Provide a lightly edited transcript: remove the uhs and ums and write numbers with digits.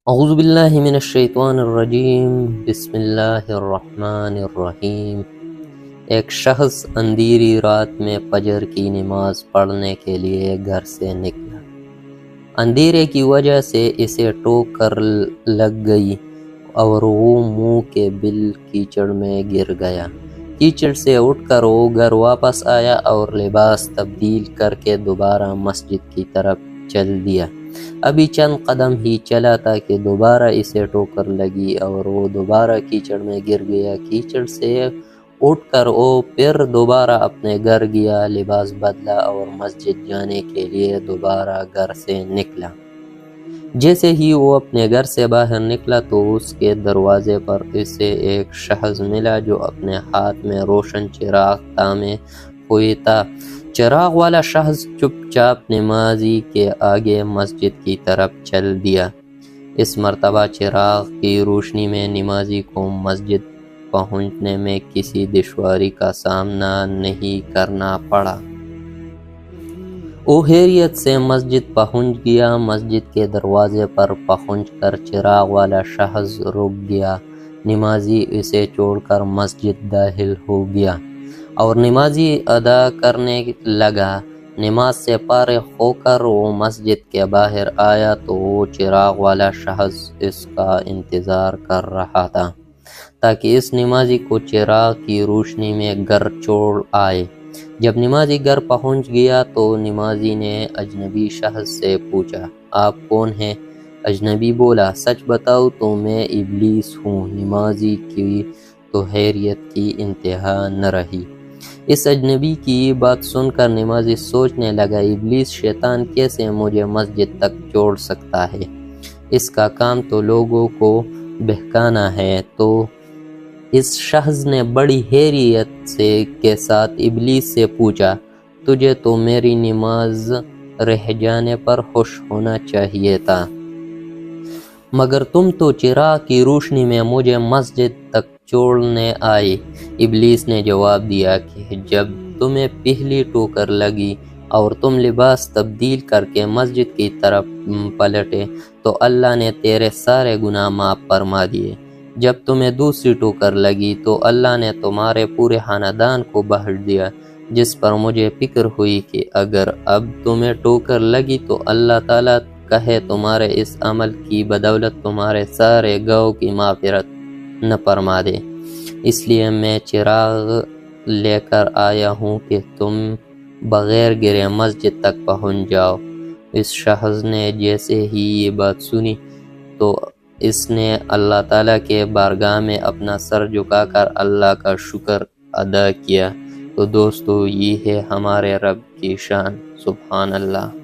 اعوذ باللہ من الشیطان الرجیم، بسم اللہ الرحمن الرحیم۔ ایک شخص اندھیری رات میں فجر کی نماز پڑھنے کے لیے گھر سے نکلا۔ اندھیرے کی وجہ سے اسے ٹھوکر لگ گئی اور وہ منہ کے بل کیچڑ میں گر گیا۔ کیچڑ سے اٹھ کر وہ گھر واپس آیا اور لباس تبدیل کر کے دوبارہ مسجد کی طرف چل دیا۔ ابھی چند قدم ہی چلا تھا کہ دوبارہ اسے ٹھوکر لگی اور وہ دوبارہ کیچڑ میں گر گیا۔ کیچڑ سے اٹھ کر وہ پھر دوبارہ اپنے گھر گیا، لباس بدلا اور مسجد جانے کے لیے دوبارہ گھر سے نکلا۔ جیسے ہی وہ اپنے گھر سے باہر نکلا تو اس کے دروازے پر اسے ایک شخص ملا جو اپنے ہاتھ میں روشن چراغ تھامے ہوئے تھا۔ چراغ والا شخص چپ چاپ نمازی کے آگے مسجد کی طرف چل دیا۔ اس مرتبہ چراغ کی روشنی میں نمازی کو مسجد پہنچنے میں کسی دشواری کا سامنا نہیں کرنا پڑا۔ وہ خیریت سے مسجد پہنچ گیا۔ مسجد کے دروازے پر پہنچ کر چراغ والا شخص رک گیا۔ نمازی اسے چھوڑ کر مسجد داخل ہو گیا اور نمازی ادا کرنے لگا۔ نماز سے فارغ ہو کر وہ مسجد کے باہر آیا تو وہ چراغ والا شخص اس کا انتظار کر رہا تھا تاکہ اس نمازی کو چراغ کی روشنی میں گھر چھوڑ آئے۔ جب نمازی گھر پہنچ گیا تو نمازی نے اجنبی شخص سے پوچھا، آپ کون ہیں؟ اجنبی بولا، سچ بتاؤ تو میں ابلیس ہوں۔ نمازی کی تو حیرت کی انتہا نہ رہی۔ اس اجنبی کی یہ بات سن کر نمازی سوچنے لگا، ابلیس شیطان کیسے مجھے مسجد تک چھوڑ سکتا ہے؟ اس کا کام تو لوگوں کو بہکانا ہے۔ تو اس شخص نے بڑی حیرت کے ساتھ ابلیس سے پوچھا، تجھے تو میری نماز رہ جانے پر خوش ہونا چاہیے تھا، مگر تم تو چراغ کی روشنی میں مجھے مسجد تک چھوڑنے آئے۔ ابلیس نے جواب دیا کہ جب تمہیں پہلی ٹھوکر لگی اور تم لباس تبدیل کر کے مسجد کی طرف پلٹے تو اللہ نے تیرے سارے گناہ معاف فرما دیے۔ جب تمہیں دوسری ٹھوکر لگی تو اللہ نے تمہارے پورے خاندان کو بخش دیا، جس پر مجھے فکر ہوئی کہ اگر اب تمہیں ٹھوکر لگی تو اللہ تعالیٰ کہے تمہارے اس عمل کی بدولت تمہارے سارے گناہوں کی مغفرت نہ فرما دے، اس لیے میں چراغ لے کر آیا ہوں کہ تم بغیر گرے مسجد تک پہنچ جاؤ۔ اس شخص نے جیسے ہی یہ بات سنی تو اس نے اللہ تعالیٰ کے بارگاہ میں اپنا سر جھکا کر اللہ کا شکر ادا کیا۔ تو دوستو، یہ ہے ہمارے رب کی شان، سبحان اللہ۔